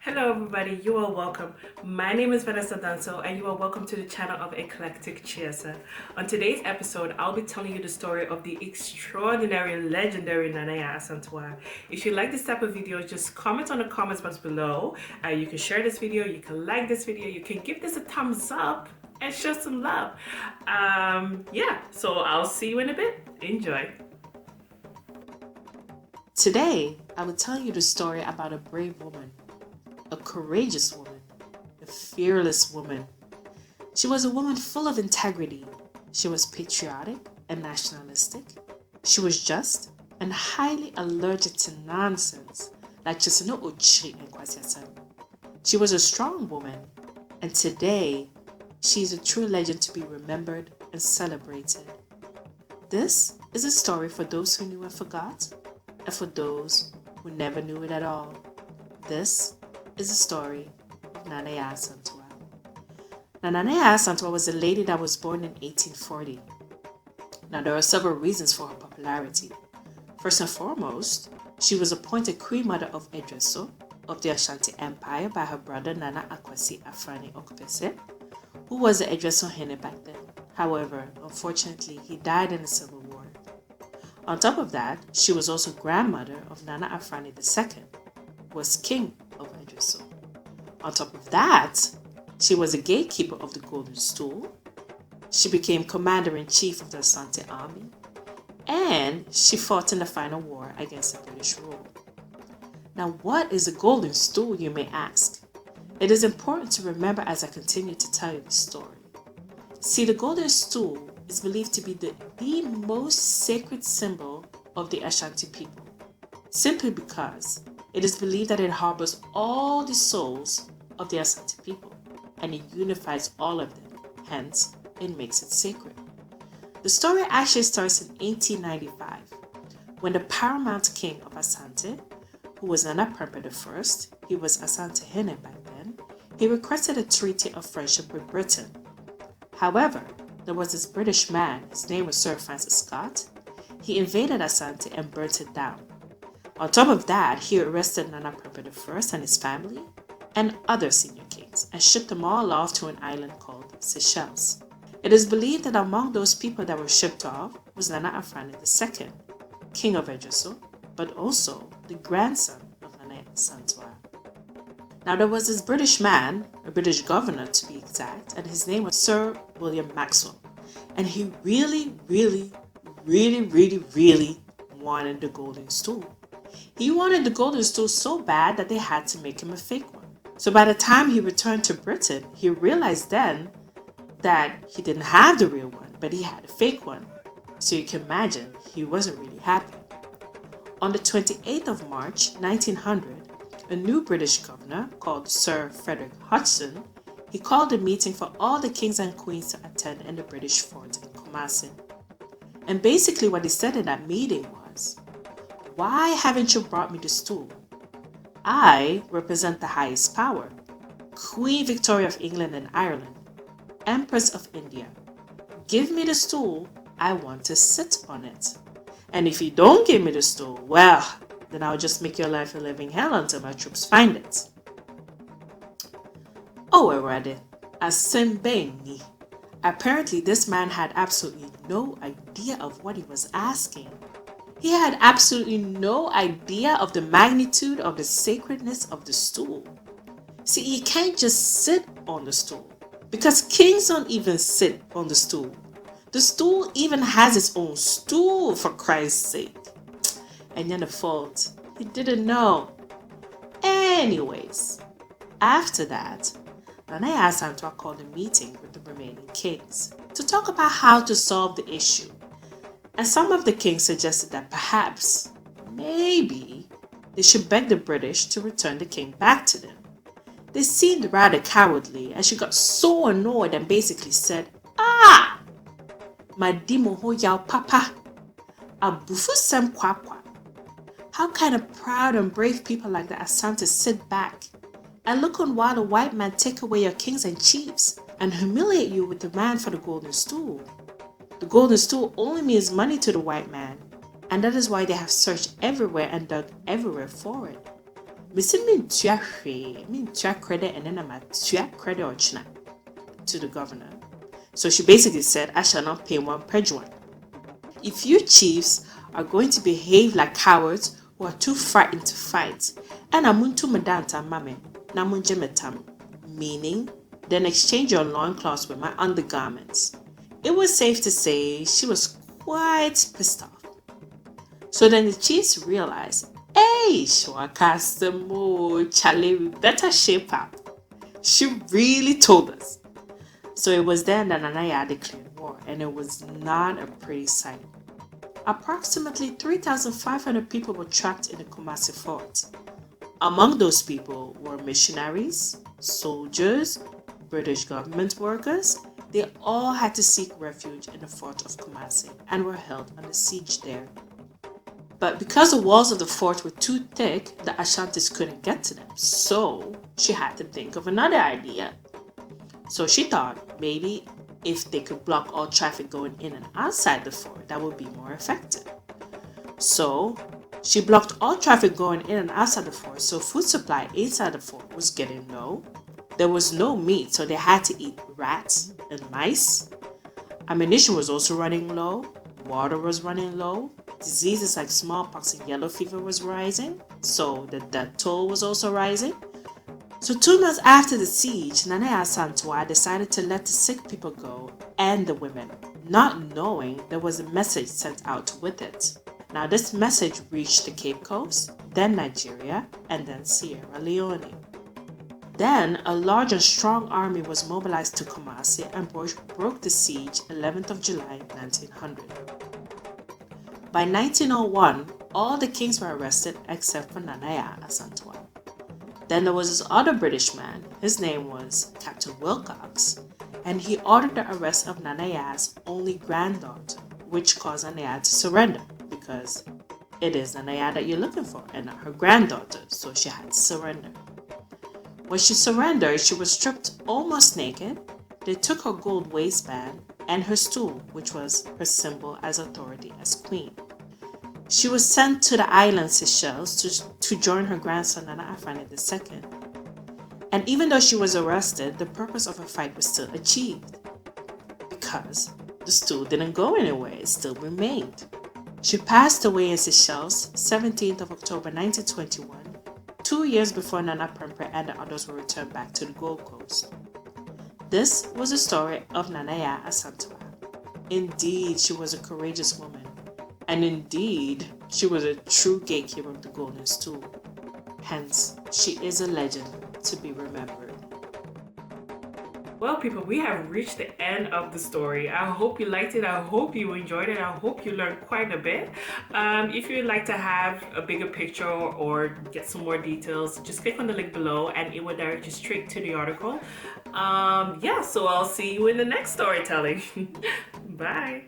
Hello everybody, you are welcome. My name is Vanessa and you are welcome to the channel of Eclectic Cheerser. On today's episode, I'll be telling you the story of the extraordinary and legendary Nana Yaa Asantewaa. If you like this type of video, just comment on the comments box below. You can share this video, you can like this video, you can give this a thumbs up and show some love. So I'll see you in a bit. Enjoy. Today, I will tell you the story about a brave woman, a courageous woman, a fearless woman. She was a woman full of integrity. She was patriotic and nationalistic. She was just and highly allergic to nonsense, like Chisano Uchi and Kwasiasan. She was a strong woman, and today, she is a true legend to be remembered and celebrated. This is a story for those who knew and forgot, and for those who never knew it at all. This is the story of Nana Yaa Asantewaa. Now, Nana Yaa Asantewaa was a lady that was born in 1840. Now, there are several reasons for her popularity. First and foremost, she was appointed Queen Mother of Edreso of the Ashanti Empire by her brother Nana Akwasi Afrani Okpese, who was the Edreso Hene back then. However, unfortunately, he died in the Civil War. On top of that, she was also grandmother of Nana Afrani II, who was king of Edreso. On top of that, she was a gatekeeper of the Golden Stool. She became commander-in-chief of the Asante army, and she fought in the final war against the British rule. Now, what is a Golden Stool, you may ask? It is important to remember as I continue to tell you the story. See, the Golden Stool is believed to be the most sacred symbol of the Ashanti people, simply because it is believed that it harbors all the souls of the Asante people, and it unifies all of them, hence, it makes it sacred. The story actually starts in 1895, when the paramount king of Asante, who was Nana Pembe I, he was Asante Hene back then, he requested a treaty of friendship with Britain. However, there was this British man, his name was Sir Francis Scott. He invaded Asante and burnt it down. On top of that, he arrested Nana Pembe I and his family and other senior kings and shipped them all off to an island called Seychelles. It is believed that among those people that were shipped off was Nana Afrani II, king of Edreso, but also the grandson of Nana Yaa Asantewaa. Now, there was this British man, a British governor to be exact, and his name was Sir William Maxwell. And he really wanted the Golden Stool. He wanted the Golden Stool so bad that they had to make him a fake one. So by the time he returned to Britain, he realized then that he didn't have the real one, but he had a fake one. So you can imagine, he wasn't really happy. On the 28th of March, 1900, a new British governor called Sir Frederick Hodgson, he called a meeting for all the kings and queens to attend in the British fort in Kumasi. And basically what he said in that meeting was, "Why haven't you brought me the stool? I represent the highest power, Queen Victoria of England and Ireland, Empress of India. Give me the stool, I want to sit on it. And if you don't give me the stool, well, then I'll just make your life a living hell until my troops find it." Oh, already, Asembengi. Apparently, this man had absolutely no idea of what he was asking. He had absolutely no idea of the magnitude of the sacredness of the stool. See, you can't just sit on the stool, because kings don't even sit on the stool. The stool even has its own stool, for Christ's sake. And then the fault, he didn't know. Anyways, after that, Nana Yaa Asantewaa called a meeting with the remaining kings to talk about how to solve the issue. And some of the kings suggested that perhaps, maybe, they should beg the British to return the king back to them. They seemed rather cowardly, and she got so annoyed and basically said, "Ah! Madimo ho yao papa, abufu sem kwakwa." How kind of proud and brave people like the Asante sit back and look on while the white man take away your kings and chiefs and humiliate you with demand for the Golden Stool? The Golden Stool only means money to the white man, and that is why they have searched everywhere and dug everywhere for it. Missy mintua credit and then I'm a credit or china to the governor. So she basically said, I shall not pay one pejuan. If you chiefs are going to behave like cowards who are too frightened to fight, and amuntu medanta mame, namunjemetam, meaning then exchange your loincloths with my undergarments. It was safe to say she was quite pissed off. So then the chiefs realized, hey, Shwakastamo, Charlie, we better shape up. She really told us. So it was then that Nana Yaa declared war, and it was not a pretty sight. Approximately 3,500 people were trapped in the Kumasi fort. Among those people were missionaries, soldiers, British government workers. They all had to seek refuge in the fort of Kumasi and were held under siege there. But because the walls of the fort were too thick, the Ashantis couldn't get to them. So she had to think of another idea. So she thought maybe if they could block all traffic going in and outside the fort, that would be more effective. So she blocked all traffic going in and outside the fort, so food supply inside the fort was getting low. There was no meat, so they had to eat rats and mice. Ammunition was also running low. Water was running low. Diseases like smallpox and yellow fever was rising, so the death toll was also rising. So 2 months after the siege, Nana Yaa Asantewaa decided to let the sick people go and the women, not knowing there was a message sent out with it. Now this message reached the Cape Coast, then Nigeria, and then Sierra Leone. Then a large and strong army was mobilized to Kumasi and broke the siege 11th of July 1900. By 1901, all the kings were arrested except for Nana Yaa Asantewaa. Then there was this other British man, his name was Captain Wilcox, and he ordered the arrest of Nana Yaa's only granddaughter, which caused Nana Yaa to surrender because it is Nana Yaa that you're looking for and not her granddaughter, so she had to surrender. When she surrendered, she was stripped almost naked. They took her gold waistband and her stool, which was her symbol as authority as queen. She was sent to the island Seychelles to join her grandson Nana Yaa II. And even though she was arrested, the purpose of her fight was still achieved because the stool didn't go anywhere, it still remained. She passed away in Seychelles 17th of October 1921, 2 years before Nana Prempeh and the others were returned back to the Gold Coast. This was the story of Nana Yaa Asantewaa. Indeed, she was a courageous woman. And indeed, she was a true gatekeeper of the Golden Stool. Hence, she is a legend to be remembered. Well, people, we have reached the end of the story. I hope you liked it. I hope you enjoyed it. I hope you learned quite a bit. If you'd like to have a bigger picture or get some more details, just click on the link below and it will direct you straight to the article. So I'll see you in the next storytelling. Bye.